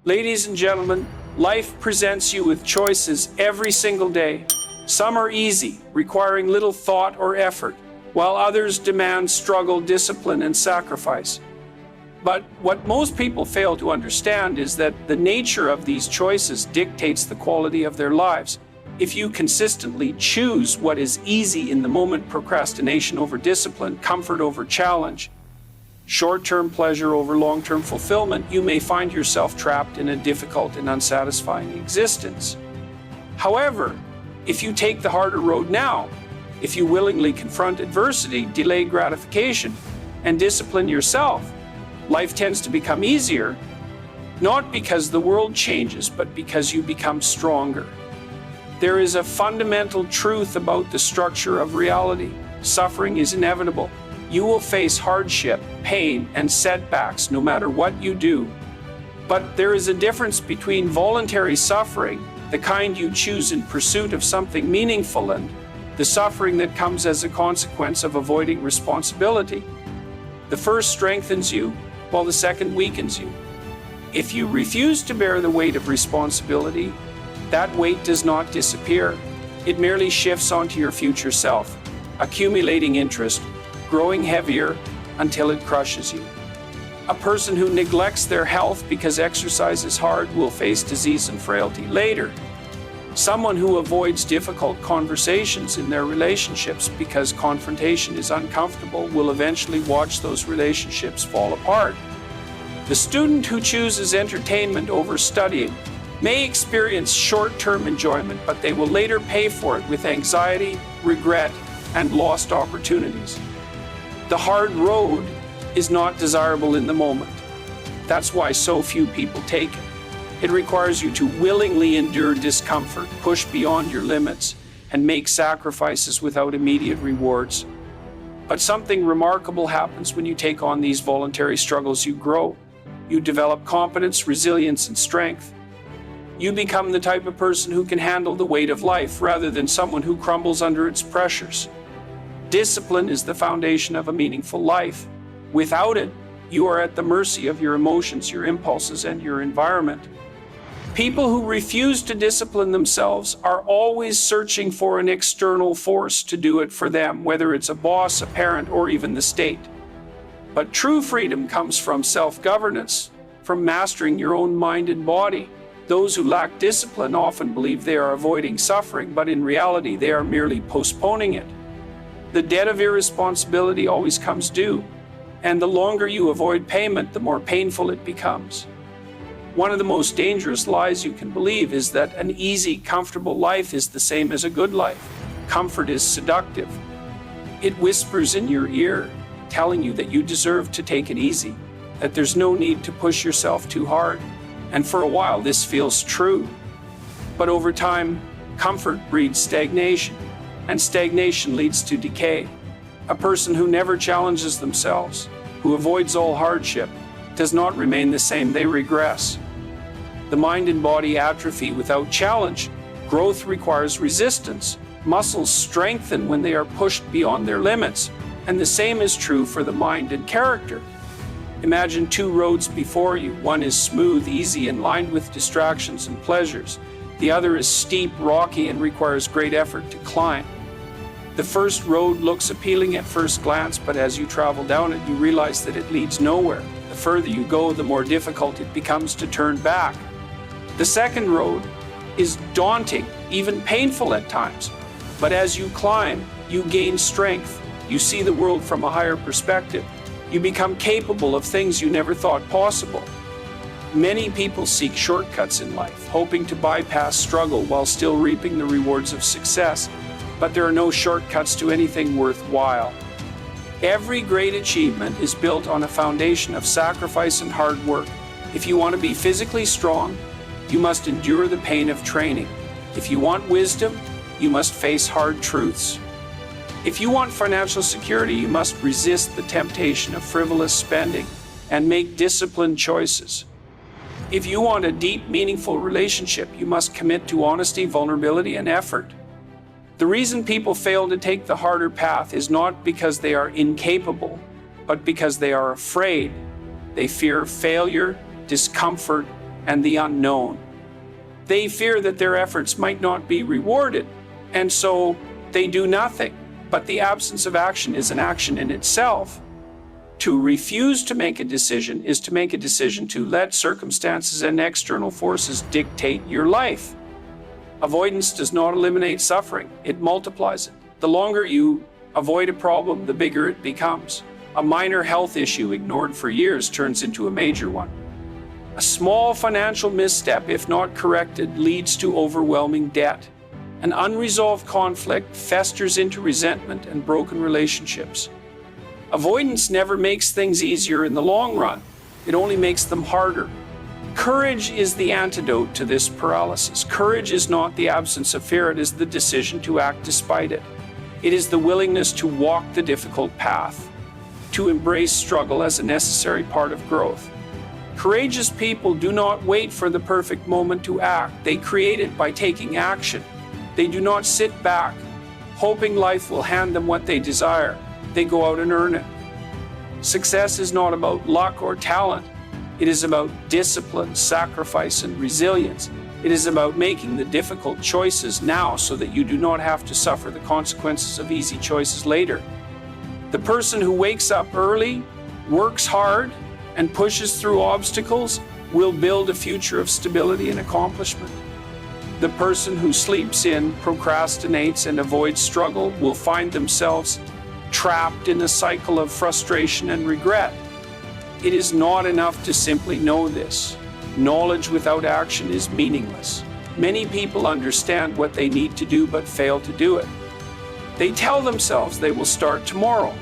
Ladies and gentlemen, life presents you with choices every single day. Some are easy, requiring little thought or effort, while others demand struggle, discipline, and sacrifice. But what most people fail to understand is that the nature of these choices dictates the quality of their lives. If you consistently choose what is easy in the moment, procrastination over discipline, comfort over challenge, short-term pleasure over long-term fulfillment, you may find yourself trapped in a difficult and unsatisfying existence. However, if you take the harder road now, if you willingly confront adversity, delay gratification, and discipline yourself, life tends to become easier, not because the world changes, but because you become stronger. There is a fundamental truth about the structure of reality. Suffering is inevitable. You will face hardship, pain, and setbacks no matter what you do. But there is a difference between voluntary suffering, the kind you choose in pursuit of something meaningful, and the suffering that comes as a consequence of avoiding responsibility. The first strengthens you, while the second weakens you. If you refuse to bear the weight of responsibility, that weight does not disappear. It merely shifts onto your future self, accumulating interest, growing heavier until it crushes you. A person who neglects their health because exercise is hard will face disease and frailty later. Someone who avoids difficult conversations in their relationships because confrontation is uncomfortable will eventually watch those relationships fall apart. The student who chooses entertainment over studying may experience short-term enjoyment, but they will later pay for it with anxiety, regret, and lost opportunities. The hard road is not desirable in the moment. That's why so few people take it. It requires you to willingly endure discomfort, push beyond your limits, and make sacrifices without immediate rewards. But something remarkable happens when you take on these voluntary struggles. You grow. You develop competence, resilience, and strength. You become the type of person who can handle the weight of life rather than someone who crumbles under its pressures. Discipline is the foundation of a meaningful life. Without it, you are at the mercy of your emotions, your impulses, and your environment. People who refuse to discipline themselves are always searching for an external force to do it for them, whether it's a boss, a parent, or even the state. But true freedom comes from self-governance, from mastering your own mind and body. Those who lack discipline often believe they are avoiding suffering, but in reality, they are merely postponing it. The debt of irresponsibility always comes due, and the longer you avoid payment, the more painful it becomes. One of the most dangerous lies you can believe is that an easy, comfortable life is the same as a good life. Comfort is seductive. It whispers in your ear, telling you that you deserve to take it easy, that there's no need to push yourself too hard. And for a while, this feels true. But over time, comfort breeds stagnation, and stagnation leads to decay. A person who never challenges themselves, who avoids all hardship, does not remain the same. They regress. The mind and body atrophy without challenge. Growth requires resistance. Muscles strengthen when they are pushed beyond their limits. And the same is true for the mind and character. Imagine two roads before you. One is smooth, easy, and lined with distractions and pleasures. The other is steep, rocky, and requires great effort to climb. The first road looks appealing at first glance, but as you travel down it, you realize that it leads nowhere. The further you go, the more difficult it becomes to turn back. The second road is daunting, even painful at times. But as you climb, you gain strength. You see the world from a higher perspective. You become capable of things you never thought possible. Many people seek shortcuts in life, hoping to bypass struggle while still reaping the rewards of success. But there are no shortcuts to anything worthwhile. Every great achievement is built on a foundation of sacrifice and hard work. If you want to be physically strong, you must endure the pain of training. If you want wisdom, you must face hard truths. If you want financial security, you must resist the temptation of frivolous spending and make disciplined choices. If you want a deep, meaningful relationship, you must commit to honesty, vulnerability, and effort. The reason people fail to take the harder path is not because they are incapable, but because they are afraid. They fear failure, discomfort, and the unknown. They fear that their efforts might not be rewarded, and so they do nothing. But the absence of action is an action in itself. To refuse to make a decision is to make a decision to let circumstances and external forces dictate your life. Avoidance does not eliminate suffering, it multiplies it. The longer you avoid a problem, the bigger it becomes. A minor health issue ignored for years turns into a major one. A small financial misstep, if not corrected, leads to overwhelming debt. An unresolved conflict festers into resentment and broken relationships. Avoidance never makes things easier in the long run. It only makes them harder. Courage is the antidote to this paralysis. Courage is not the absence of fear, it is the decision to act despite it. It is the willingness to walk the difficult path, to embrace struggle as a necessary part of growth. Courageous people do not wait for the perfect moment to act. They create it by taking action. They do not sit back, hoping life will hand them what they desire. They go out and earn it. Success is not about luck or talent. It is about discipline, sacrifice, and resilience. It is about making the difficult choices now so that you do not have to suffer the consequences of easy choices later. The person who wakes up early, works hard, and pushes through obstacles will build a future of stability and accomplishment. The person who sleeps in, procrastinates, and avoids struggle will find themselves trapped in a cycle of frustration and regret. It is not enough to simply know this. Knowledge without action is meaningless. Many people understand what they need to do but fail to do it. They tell themselves they will start tomorrow,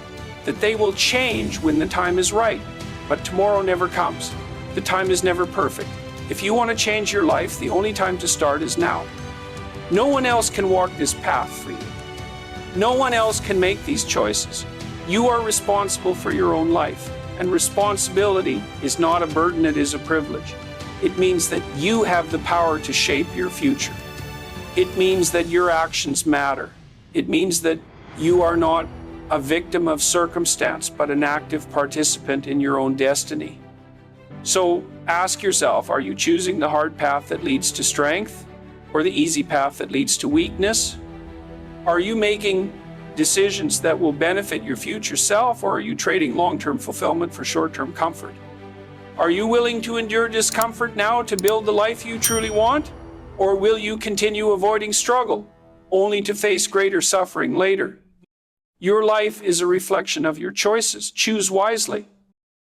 that they will change when the time is right, but tomorrow never comes. The time is never perfect. If you want to change your life, the only time to start is now. No one else can walk this path for you. No one else can make these choices. You are responsible for your own life, and responsibility is not a burden, it is a privilege. It means that you have the power to shape your future. It means that your actions matter. It means that you are not a victim of circumstance, but an active participant in your own destiny. So ask yourself, are you choosing the hard path that leads to strength, or the easy path that leads to weakness? Are you making decisions that will benefit your future self, or are you trading long-term fulfillment for short-term comfort? Are you willing to endure discomfort now to build the life you truly want? Or will you continue avoiding struggle, only to face greater suffering later? Your life is a reflection of your choices. Choose wisely.